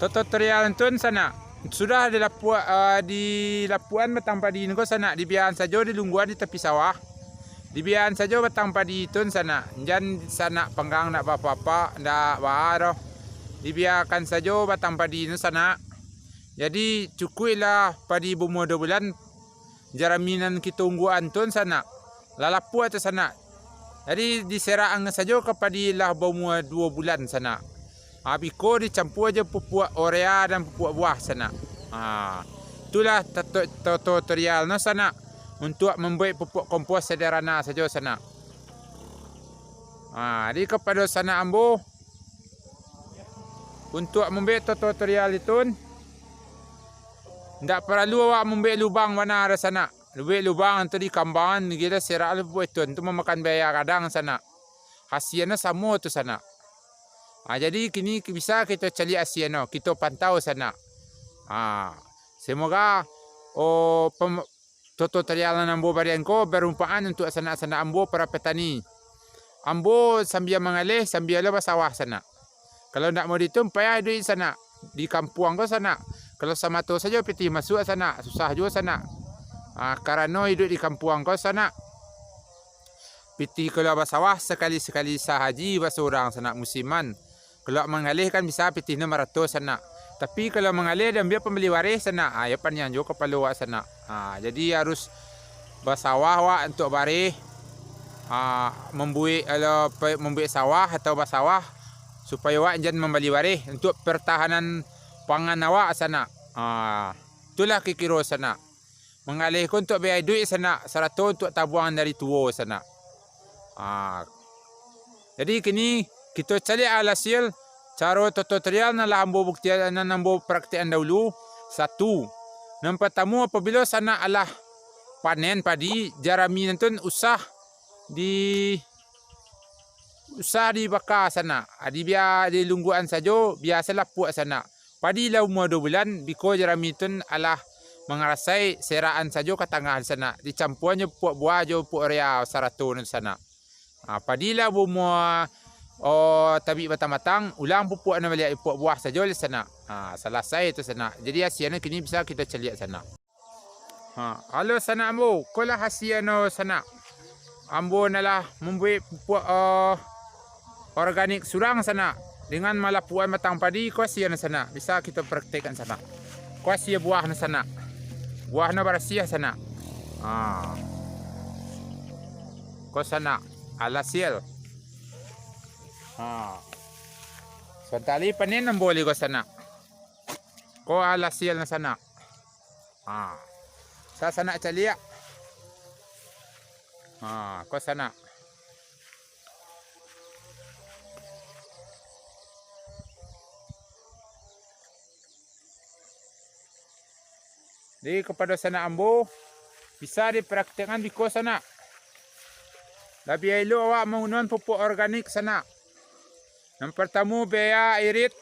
tutorial tun sana sudah di lapuan batang padi ko sana dibiarkan saja di lungguan di tepi sawah. Dibiarkan saja batang padi tun sana. Jangan sana panggang nak apa-apa, ndak baharoh. Dibiarkan saja batang padi itu sana. Jadi cukuplah padi berumur 2 bulan. Jaraminan kita ungguan tun sana. Lalapu atau sana. Jadi diserang saja kepada lah berumur 2 bulan sana. Biko dicampur aja pupuk urea dan pupuk buah sana. Itulah tutorial no sana untuk membuat pupuk kompos sederhana saja sana. Jadi kepada sana ambo untuk membuat tutorial itu tidak perlu awak membuat lubang mana ada sana. Membuat lubang nanti di kambangan kita serak pupuk itu untuk memakan biaya kadang sana. Hasilnya sama tu sana. Jadi kini bisa kita cari hasilnya, kita pantau sana. Semoga tutorial ambo barian ko berumpaan untuk sana-sana ambo para petani. Ambo sambil mengalih sambil lepas sawah sana. Kalau nak mau ditumpah di sana di kampung ko sana. Kalau sama tu saja piti masuk sana, susah juga sana. Karena hidup di kampung ko sana. Piti kalau bersawah sekali-sekali sahaji berseorang sana musiman. Kalau mengalih kan bisa piti 500 sana. Tapi kalau mengalih dan biar pembeli waris sana, ya panjang juga kepala wak sana. Jadi harus bersawah wak untuk waris, membuat sawah atau bersawah supaya wak jangan membeli waris untuk pertahanan pangan awak sana. Itulah kikiro sana. Mengalih untuk biaya duit sana, 100 untuk tabuan dari tua sana. Jadi kini kita cari hasil cara tutorial na lambo buktian na nambo praktikan dahulu. Satu, yang pertama apabila sana alah panen padi jarami nanti usah dibakar sana. Biar di lungguan saja biasalah puak sana. Padi lah umur 2 bulan biko jarami itu alah mengarasai seraan saja ke tengah sana. Dicampurnya puak buah jo puak urea 100 sana. Padi lah umur tabi batang-batang ulang pupuk na balik pupuk buah saja di sana. Selesai itu sana. Jadi hasilnya kini bisa kita celiak sana. Halo sana ambo, kolah hasilnya sana. Ambo nalah membuat pupuk organik surang sana dengan malapuan batang padi ko hasilnya sana. Bisa kita praktekkan sana. Ko hasil buah na sana. Buah na bersih sana. Ko sana alhasil. So tali panen ang boleh ko sana. Ko alasil na sana. Sa sana calia. Ko sana. Jadi kepada sana ambo bisa dipraktekkan di ko sana. Lebih elok awak menggunakan pupuk organik sana. Yang pertama biaya irit.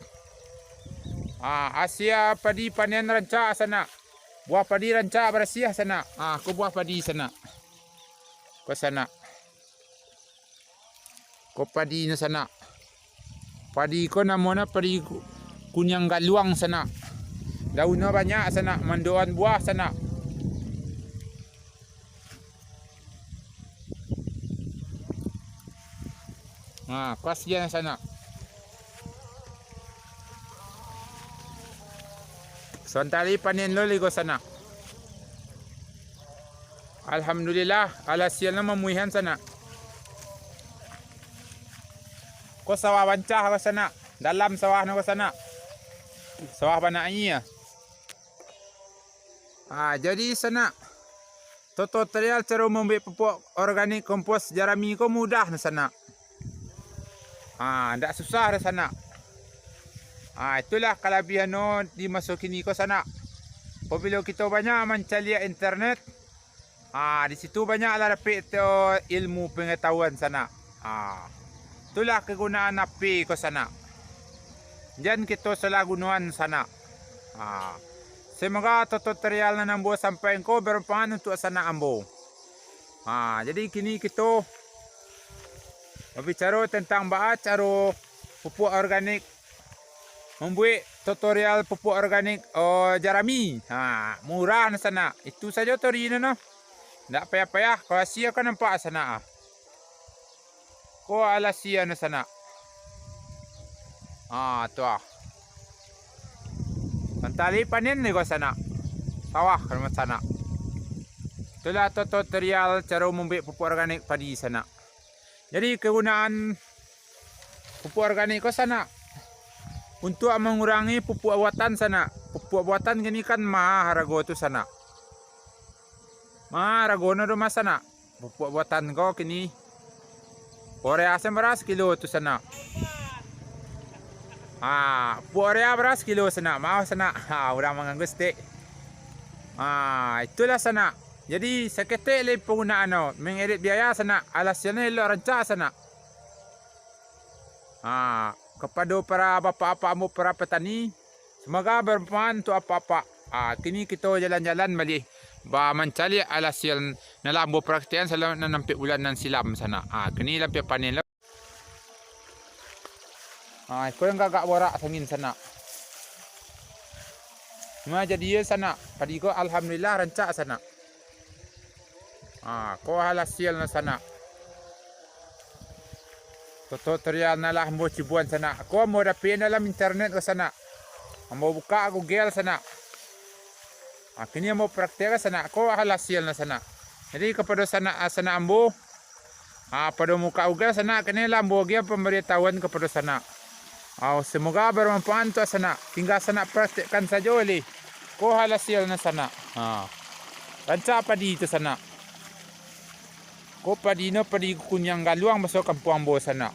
Asia padi panen rancak sana. Buah padi rancak bersih sana. Ko buah padi sana. Ko sana. Ko padi na sana. Padi ko namanya padi kunyang galuang sana. Daunnya banyak sana. Manduan buah sana. Kasihan sana. Sontali panen lo ligo sana. Alhamdulillah alhasilnya memuihan sana. Ko sawah bancah ko sana. Dalam sawah ko sana. Sawah banaknya. Jadi sana tutorial cara membuat pupuk organik kompos jarami ko mudah na sana. Tidak susah na sana. Itulah kelebihan dimasukin ko sana. Apabila kita banyak mencari internet, di situ banyak lah dapat ilmu pengetahuan sana. Itulah kegunaan api ko sana. Jangan kita salah gunakan sana. Semoga tutorial na ambo sampai ko bermanfaat untuk sana ambo. Jadi kini kita berbicara tentang cara pupuk organik membuat tutorial pupuk organik jerami. Murah na sana. Itu saja tutorial no. Tak payah-payah. Kau sia kau nampak sana. Kau ala sia na sana. Tu Pantali panen ni kau sana. Sawah kalau sana. Itulah tutorial cara membuat pupuk organik padi sana. Jadi kegunaan pupuk organik kau sana untuk mengurangi pupuk buatan sana. Pupuk buatan gini kan mahal harga tu sana. Mahal harga na rumah sana. Pupuk buatan kau kini urea beras kilo tu sana. Pupuk urea beras kilo sana. Mau sana. Udah menganggusti. Itulah sana. Jadi seketik le penggunaan mengirit biaya sana. Alasnya elok rancak sana. Kepada para bapa-bapa para petani, semoga bermanfaat untuk apa-apa. Kini kita jalan-jalan balik mencari hasil na lambo praktikan selama nampak bulan nan silam sana. Kini lampak panen lah. Kau yang gagak borak angin sana. Cuma jadi sana. Padi ko alhamdulillah rancak sana. Kau hasil na sana. Tutorial na lah mo cibuan sana. Ako mo dapin dalam internet ko sana. Mo buka Google sana. Kini mo praktek sana. Ako hasil na sana. Jadi kepada sana ambo. Pada muka Google sana kini lambo dia pemberitahuan kepada sana. Semoga bermanfaat untuk sana. Tinggal sana praktekkan saja oleh. Ko hasil na sana. Rancak padi itu sana. Ko padi kunyang galuang masuk kampung ambo sana.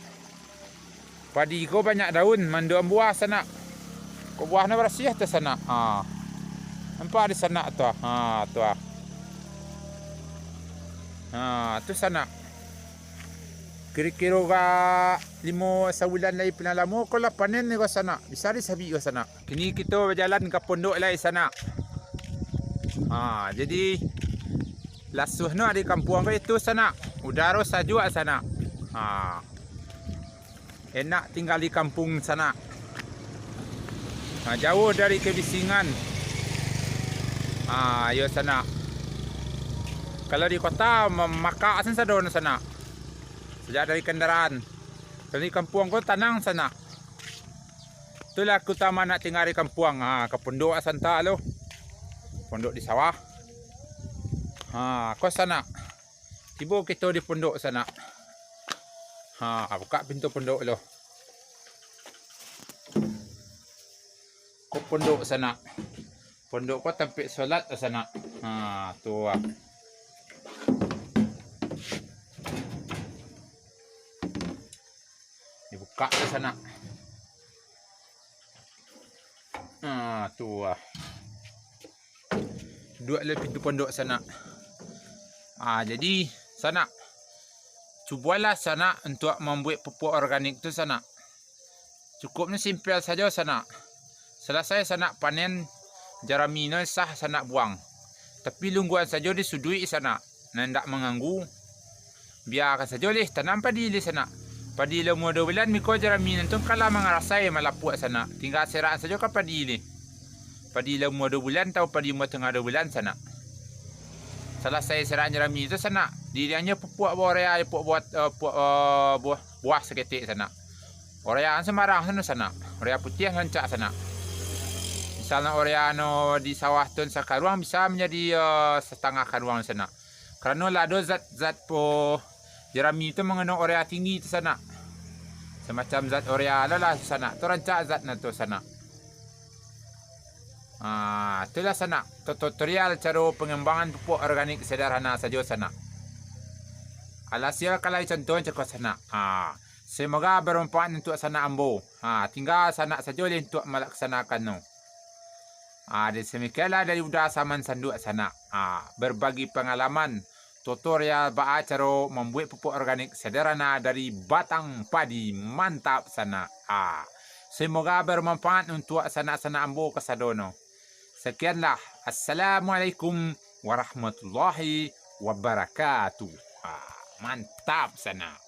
Padi ko banyak daun, manduan buah sana. Ko buahnya bersih tu sana. Nampak di sana tu. Tu sana. Kira-kira ka 5 sebulan lagi penalamu ko lah panen ni ko sana. Bisa disabi ko sana. Kini kita berjalan ke pondok lagi sana. Jadi lasuh no di kampung ko itu sana. Udara sejuk sana. Enak tinggal di kampung sana. Jauh dari kebisingan. Yo sana. Kalau di kota maka sadon sana. Sejak dari kendaraan. Kalau di kampung ko tanang sana. Itulah utama nak tinggal di kampung. Ke pondok asanta lo. Pondok di sawah. Kau sana. Tiba kita di pondok sana. Buka pintu pondok lo. Kau pondok sana. Pondok kau tempat solat sana. Tu. Dibuka ke sana. Tu. Dua le pintu pondok sana. Jadi sana cubalah sana untuk membuat pupuk organik tu sana. Cukupnya simple saja sana. Selesai sana panen jerami no sah sana buang. Tapi lungguan saja disudui sana. Nandak mengganggu. Biarkan saja leh tanam padi di sana. Padi lo mau 2 bulan miko jerami nanti kalau mengarasai malapuk sana. Tinggal seraan saja ke padi ni. Padi lo mau 2 bulan atau padi mau tengah 2 bulan sana. Selesai seraan jerami itu sana. Dirinya pupuk urea, buah seketik sana. Urea sembarang sana. Urea putih rancak sana. Misalnya urea no di sawah tu sakaruang bisa menjadi setengah karuang sana. Kerana lado zat po jerami itu mengandung urea tinggi tu sana. Semacam zat urea lah sana. Tu rancak zat na tu sana. Itulah sana tutorial cara pengembangan pupuk organik sederhana saja sana. Alhasil kalau contohnya cakap sana. Semoga bermanfaat untuk sana ambo. Tinggal sana saja untuk melaksanakan no. Demikianlah dari Udah Saman Sanduk sana. Berbagi pengalaman tutorial cara membuat pupuk organik sederhana dari batang padi. Mantap sana. Semoga bermanfaat untuk sana-sana ambo kesadono. Sekianlah. Assalamualaikum warahmatullahi wabarakatuh. Mantap sana.